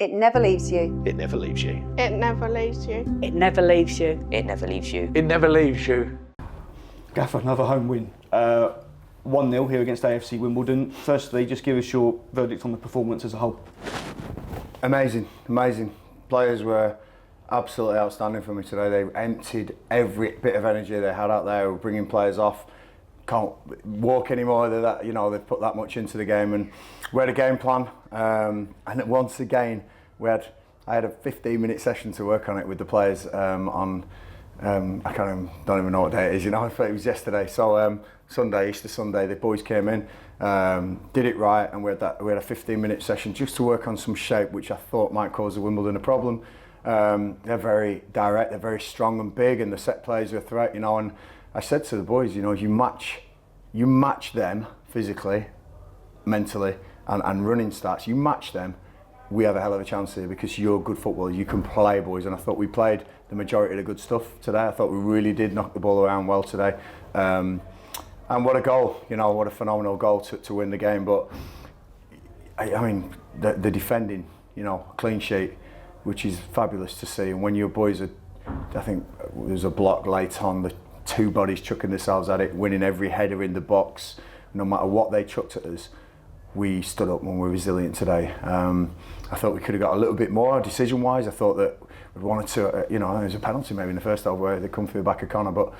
It never leaves you. It never leaves you. It never leaves you. It never leaves you. It never leaves you. It never leaves you. Gaffer, another home win. 1-0 here against AFC Wimbledon. Firstly, just give us your verdict on the performance as a whole. Amazing, amazing. Players were absolutely outstanding for me today. They emptied every bit of energy they had out there. Were bringing players off. Can't walk anymore. They're that, you know, they've put that much into the game, and we had a game plan. And once again, I had a 15-minute session to work on it with the players on. Don't even know what day it is. You know, I thought it was yesterday. So Sunday, Easter Sunday, the boys came in, did it right, and we had a 15-minute session just to work on some shape, which I thought might cause the Wimbledon a problem. They're very direct, they're very strong and big, and the set plays are a threat. You know, and I said to the boys, you know, you match them physically, mentally, and running stats. You match them, we have a hell of a chance here because you're good football. You can play, boys, and I thought we played the majority of the good stuff today. I thought we really did knock the ball around well today. And what a goal, you know, what a phenomenal goal to win the game. But I mean, the defending, you know, clean sheet, which is fabulous to see. And when your boys are, I think there's a block late on, the two bodies chucking themselves at it, winning every header in the box, no matter what they chucked at us. We stood up and were resilient today. I thought we could have got a little bit more decision-wise. I thought that we wanted to, you know, there was a penalty maybe in the first half where they come through the back of corner, but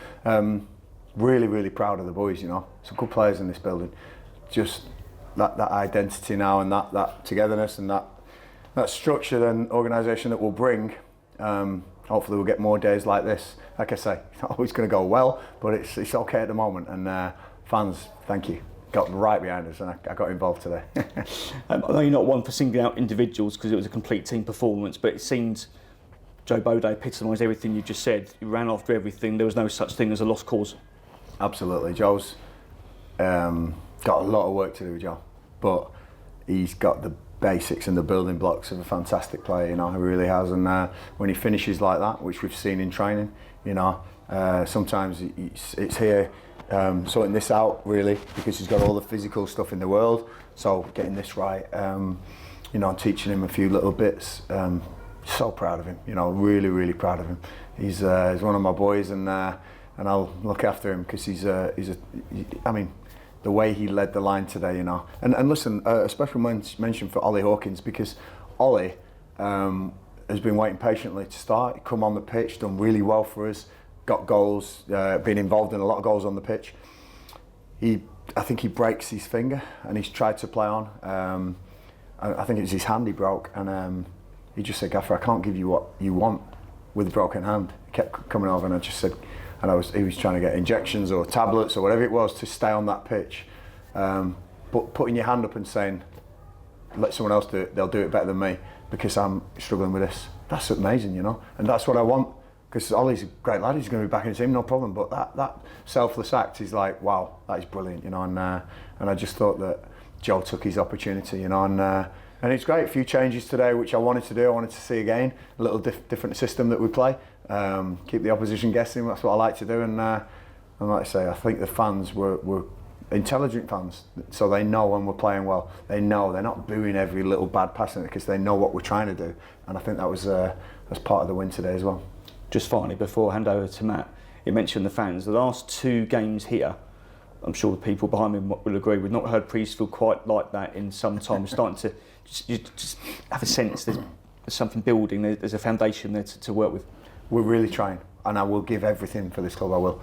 really, really proud of the boys, you know. Some good players in this building. Just that identity now and that togetherness and that structure and organisation that we'll bring. Hopefully we'll get more days like this. Like I say, it's not always going to go well, but it's okay at the moment. And fans, thank you. Got right behind us, and I got involved today. I know you're not one for singling out individuals because it was a complete team performance, but it seemed Joe Bodde epitomised everything you just said. He ran after everything. There was no such thing as a lost cause. Absolutely. Joe's got a lot of work to do, Joe, but he's got the basics and the building blocks of a fantastic player, you know, he really has. And when he finishes like that, which we've seen in training, you know, sometimes it's here sorting this out really, because he's got all the physical stuff in the world. So getting this right, you know, teaching him a few little bits. So proud of him, you know, really, really proud of him. He's one of my boys, and I'll look after him because I mean, the way he led the line today, you know. And listen, a special mention for Ollie Hawkins, because Ollie has been waiting patiently to start. He come on the pitch, done really well for us, got goals, been involved in a lot of goals on the pitch. I think he breaks his finger, and he's tried to play on. I think it's his hand he broke, and he just said, "Gaffer, I can't give you what you want with a broken hand." He kept coming over, and I just said, and he was trying to get injections or tablets or whatever it was to stay on that pitch. But putting your hand up and saying, let someone else do it, they'll do it better than me because I'm struggling with this. That's amazing, you know, and that's what I want, because Ollie's a great lad, he's going to be back in the team, no problem, but that selfless act is like, wow, that is brilliant, you know, and I just thought that Joe took his opportunity, you know, and it's great. A few changes today, which I wanted to do. I wanted to see again a little different system that we play. Keep the opposition guessing. That's what I like to do. And like I say, I think the fans were intelligent fans, so they know when we're playing well. They know they're not booing every little bad pass in it because they know what we're trying to do. And I think that was part of the win today as well. Just finally, before I hand over to Matt, you mentioned the fans. The last two games here, I'm sure the people behind me will agree, we've not heard Priestfield quite like that in some time. We're starting to just have a sense there's something building, there's a foundation there to work with. We're really trying, and I will give everything for this club, I will.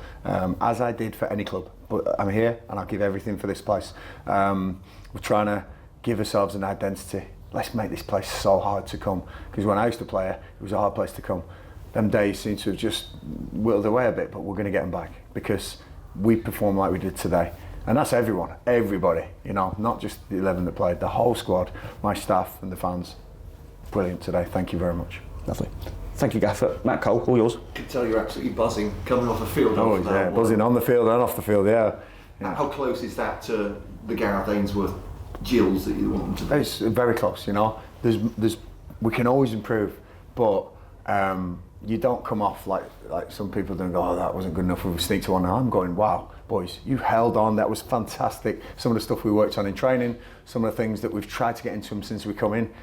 As I did for any club, but I'm here and I'll give everything for this place. We're trying to give ourselves an identity. Let's make this place so hard to come, because when I used to play it was a hard place to come. Them days seem to have just whittled away a bit, but we're going to get them back because we perform like we did today. And that's everyone, everybody, you know, not just the 11 that played, the whole squad, my staff and the fans. Brilliant today, thank you very much. Lovely. Thank you, Gaffer. Matt Cole, all yours. I can tell you're absolutely buzzing coming off the field. Oh yeah, buzzing on the field and off the field, yeah. How close is that to the Gareth Ainsworth Gills that you want them to be? It's very close, you know. We can always improve, but you don't come off like some people don't go, oh, that wasn't good enough, we sneaked to one. I'm going, wow, boys, you held on, that was fantastic. Some of the stuff we worked on in training, some of the things that we've tried to get into them since we come in,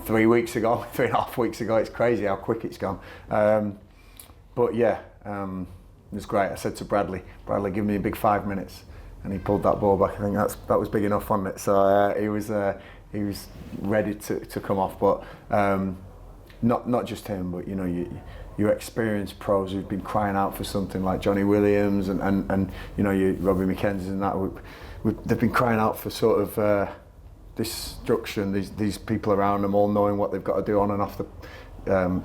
3.5 weeks ago. It's crazy how quick it's gone. But yeah, it was great. I said to Bradley, give me a big 5 minutes, and he pulled that ball back. I think that was big enough, wasn't it? So he was ready to come off. But not just him, but you know, your experienced pros who've been crying out for something like Johnny Williams and you know, your Robbie McKenzie and that. They've been crying out for sort of this structure, these people around them all knowing what they've got to do on and off the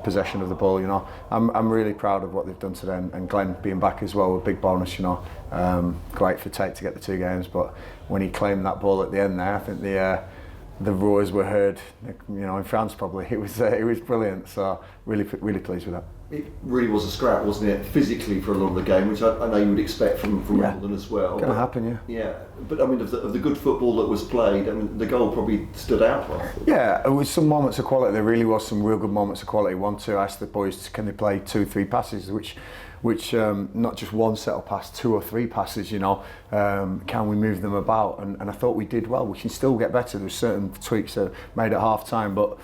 possession of the ball. You know, I'm really proud of what they've done today, and Glenn being back as well, a big bonus. You know, great for Tate to get the 2 games, but when he claimed that ball at the end there, I think the roars were heard. You know, in France probably. It was brilliant. So really pleased with that. It really was a scrap, wasn't it? Physically for a lot of the game, which I know you would expect from Wimbledon as well. Going to happen, yeah. Yeah, but I mean, of the good football that was played, I mean, the goal probably stood out. Yeah, it was some moments of quality. There really was some real good moments of quality. One, to ask the boys, can they play 2-3 passes, which not just one set of pass, 2 or 3 passes. You know, can we move them about? And I thought we did well. We can still get better. There's certain tweaks that made at half time, but.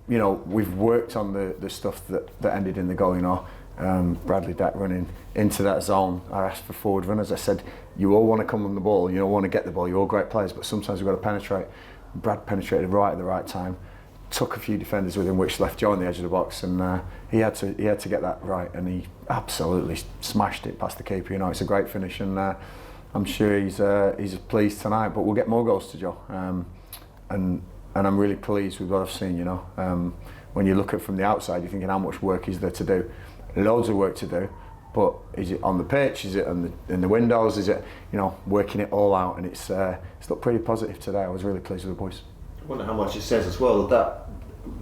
You know, we've worked on the stuff that ended in the goal. You know, Bradley Dack running into that zone. I asked for forward runners. I said, you all want to come on the ball, you all want to get the ball, you're all great players, but sometimes we've got to penetrate. Brad penetrated right at the right time, took a few defenders with him, which left Joe on the edge of the box, and he had to get that right, and he absolutely smashed it past the keeper. You know, it's a great finish, and I'm sure he's pleased tonight. But we'll get more goals to Joe, and I'm really pleased with what I've seen. You know, when you look at it from the outside, you're thinking, how much work is there to do? Loads of work to do, but is it on the pitch? Is it in the windows? Is it, you know, working it all out? And it's looked pretty positive today. I was really pleased with the boys. I wonder how much it says as well that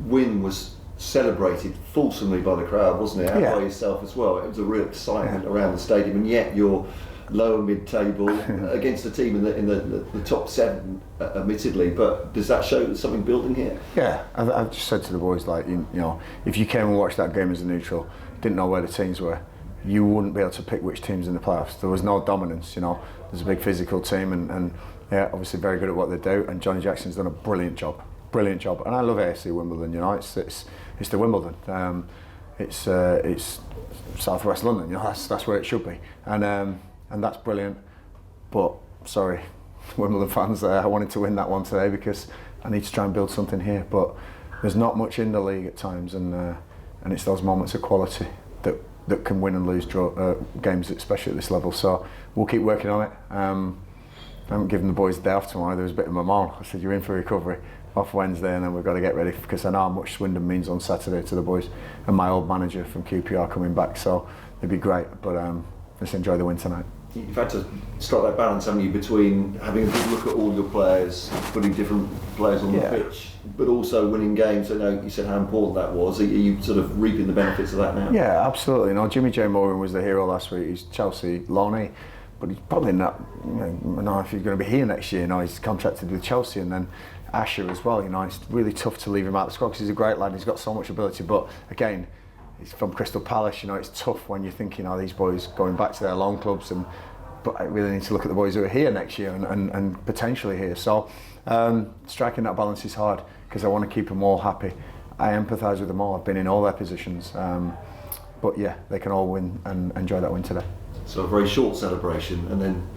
win was celebrated fulsomely by the crowd, wasn't it? And by yourself as well. It was a real excitement around the stadium, and yet you're lower mid-table against a team in the top 7, admittedly. But does that show there's something building here? Yeah, I've just said to the boys, like, you know, if you came and watched that game as a neutral, didn't know where the teams were, you wouldn't be able to pick which teams in the playoffs. There was no dominance. You know, there's a big physical team, and yeah, obviously very good at what they do. And Johnny Jackson's done a brilliant job. And I love AFC Wimbledon. You know, it's the Wimbledon. It's Southwest London. You know, that's where it should be. And that's brilliant. But sorry, Wimbledon fans, I wanted to win that one today because I need to try and build something here. But there's not much in the league at times, and it's those moments of quality that can win and lose games, especially at this level. So we'll keep working on it. I haven't given the boys a day off tomorrow. There was a bit of my mom. I said, you're in for recovery. Off Wednesday, and then we've got to get ready, because I know how much Swindon means on Saturday to the boys, and my old manager from QPR coming back, so it'd be great. But let's enjoy the win tonight. You've had to strike that balance, haven't you, between having a good look at all your players, putting different players on the pitch, but also winning games. I know you said how important that was. Are you sort of reaping the benefits of that now? Yeah, absolutely. No, Jimmy J. Moran was the hero last week. He's Chelsea loanee, but he's probably not. You know, if he's going to be here next year, you know, he's contracted with Chelsea, and then Asher as well. You know, it's really tough to leave him out of the squad because he's a great lad. He's got so much ability, but again, he's from Crystal Palace. You know, it's tough when you're thinking, oh, these boys going back to their loan clubs, but I really need to look at the boys who are here next year and potentially here. So striking that balance is hard because I want to keep them all happy. I empathise with them all. I've been in all their positions, but yeah, they can all win and enjoy that win today. So a very short celebration, and then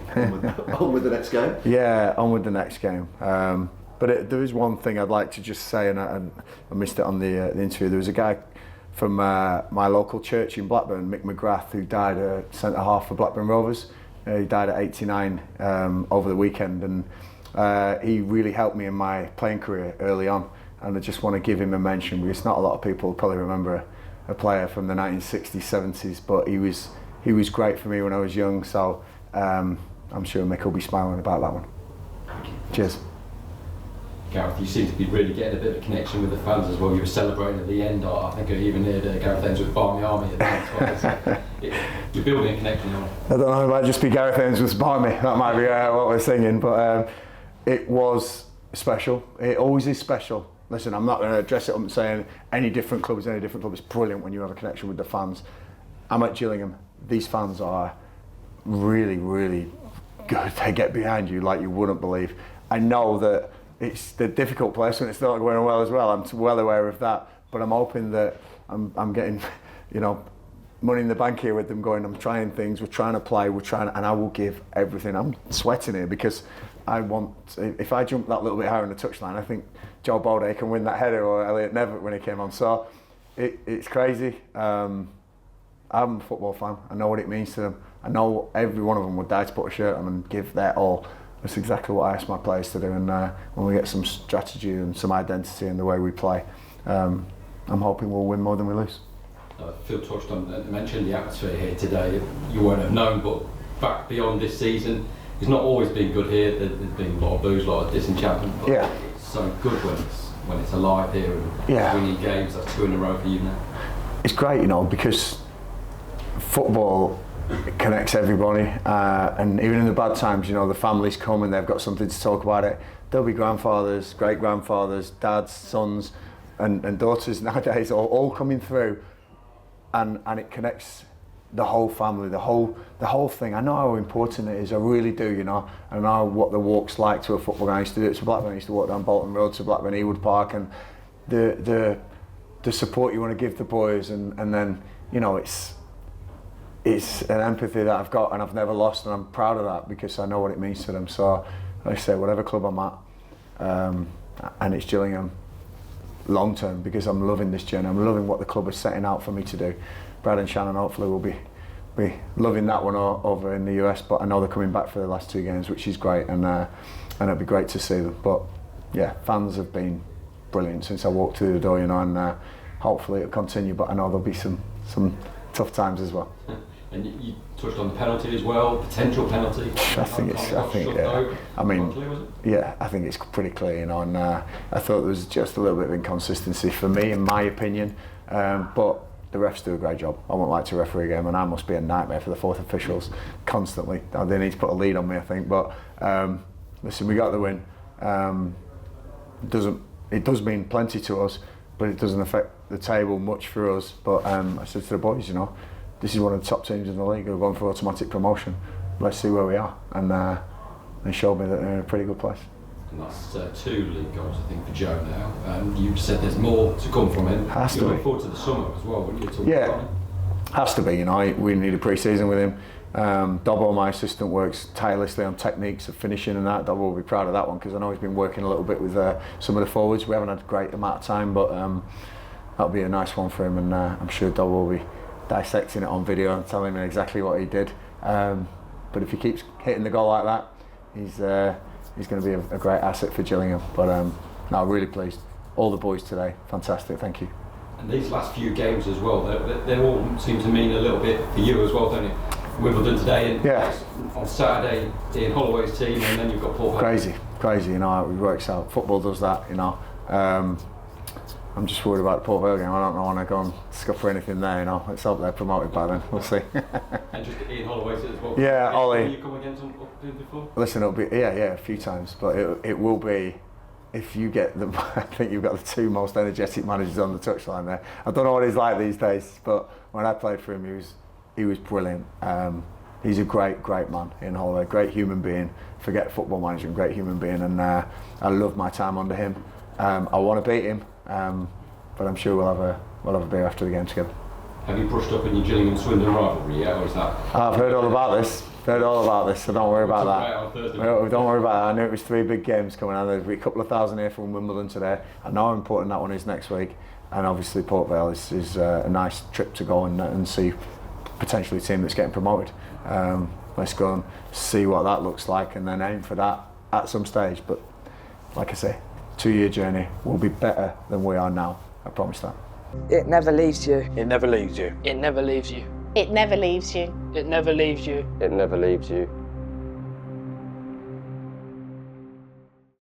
on with the next game. Yeah, on with the next game. But there is one thing I'd like to just say, and I missed it on the interview. There was a guy from my local church in Blackburn, Mick McGrath, who died centre half for Blackburn Rovers. He died at 89 over the weekend, and he really helped me in my playing career early on. And I just want to give him a mention, because not a lot of people probably remember a player from the 1960s, 70s, but he was great for me when I was young. So I'm sure Mick will be smiling about that one. Cheers. Gareth, you seem to be really getting a bit of a connection with the fans as well. You were celebrating at the end. I think I even heard Gareth Ainsworth Barmy Army at the end as well. You're building a connection. I don't know, it might just be Gareth Ainsworth's Barmy. That might be what we're singing, but it was special. It always is special. Listen, I'm not going to dress it up and saying any different club is any different club. It's brilliant when you have a connection with the fans. I'm at Gillingham. These fans are really, really good. They get behind you like you wouldn't believe. I know that it's the difficult place when it's not going well as well. I'm well aware of that, but I'm hoping that I'm getting, you know, money in the bank here with them going, I'm trying things, we're trying to play, and I will give everything. I'm sweating here because I want, if I jump that little bit higher on the touchline, I think Joe Bodde can win that header, or Elliot Nevitt when he came on. So it's crazy. I'm a football fan. I know what it means to them. I know every one of them would die to put a shirt on and give their all. That's exactly what I ask my players to do. And when we get some strategy and some identity in the way we play, I'm hoping we'll win more than we lose. Phil touched on, mentioned the atmosphere here today. You won't have known, but back beyond this season, it's not always been good here. There's been a lot of booze, a lot of disenchantment. But yeah, it's so good when it's alive here and winning games. That's 2 in a row for you now. It's great, you know, because football connects everybody, and even in the bad times, you know, the families come and they've got something to talk about it. There'll be grandfathers, great grandfathers, dads, sons, and daughters nowadays all coming through. And it connects the whole family, the whole thing. I know how important it is, I really do, you know. I know what the walk's like to a football game. I used to do it to Blackburn, I used to walk down Bolton Road to Blackburn Ewood Park, and the support you want to give the boys, and then, you know, it's an empathy that I've got and I've never lost, and I'm proud of that because I know what it means to them. So, like I say, whatever club I'm at, and it's Gillingham, long term, because I'm loving this journey. I'm loving what the club is setting out for me to do. Brad and Shannon hopefully will be loving that one over in the US, but I know they're coming back for the last 2 games, which is great, and it'll be great to see them. But yeah, fans have been brilliant since I walked through the door, you know, and hopefully it'll continue, but I know there'll be some tough times as well. And you touched on the penalty as well, potential penalty. I think it's pretty clear, you know, and I thought there was just a little bit of inconsistency for me, in my opinion, but the refs do a great job. I won't like to referee a game, and I must be a nightmare for the 4th officials constantly. They need to put a lead on me, I think, but listen, we got the win. It does mean plenty to us, but it doesn't affect the table much for us. But I said to the boys, you know, this is one of the top teams in the league who are going for automatic promotion. Let's see where we are, and they showed me that they're in a pretty good place. And that's 2 league goals, I think, for Joe now. You said there's more to come from him. Has to You're be. looking forward to the summer as well, wouldn't you? Yeah, has to be. You know, we need a pre-season with him. Dobbo, my assistant, works tirelessly on techniques of finishing and that. Dobbo will be proud of that one because I know he's been working a little bit with some of the forwards. We haven't had a great amount of time, but that'll be a nice one for him, and I'm sure Dobbo will be dissecting it on video and telling me exactly what he did. But if he keeps hitting the goal like that, he's going to be a great asset for Gillingham. But no, really pleased. All the boys today, fantastic. Thank you. And these last few games as well, they all seem to mean a little bit for you as well, don't it? Wimbledon today, and on Saturday, Ian Holloway's team, and then you've got Port Vale. Crazy. You know how it works out. Football does that, you know. I'm just worried about the Port Vale game. I don't want to go and scupper anything there, you know. Let's hope they're promoted by then. We'll see. And just Ian Holloway's as well. Yeah, Ollie. Have you come against him before? Listen, it'll be a few times, but it will be. If you get the, I think you've got the 2 most energetic managers on the touchline there. I don't know what he's like these days, but when I played for him, he was brilliant. He's a great man, Ian Holloway, great human being. Forget football management, great human being, and I love my time under him. I want to beat him, but I'm sure we'll have a beer after the game together. Have you brushed up in your Gillingham Swindon rivalry yet, or is that? I've heard all about this. So don't worry about that. Don't worry about that. I knew it was 3 big games coming out. There'll be a couple of thousand here from Wimbledon today. I know how important that one is next week, and obviously Port Vale is a nice trip to go and see potentially a team that's getting promoted. Let's go and see what that looks like, and then aim for that at some stage. But like I say, 2-year journey. We'll be better than we are now. I promise that. It never leaves you. It never leaves you. It never leaves you. It never leaves you. It never leaves you. It never leaves you.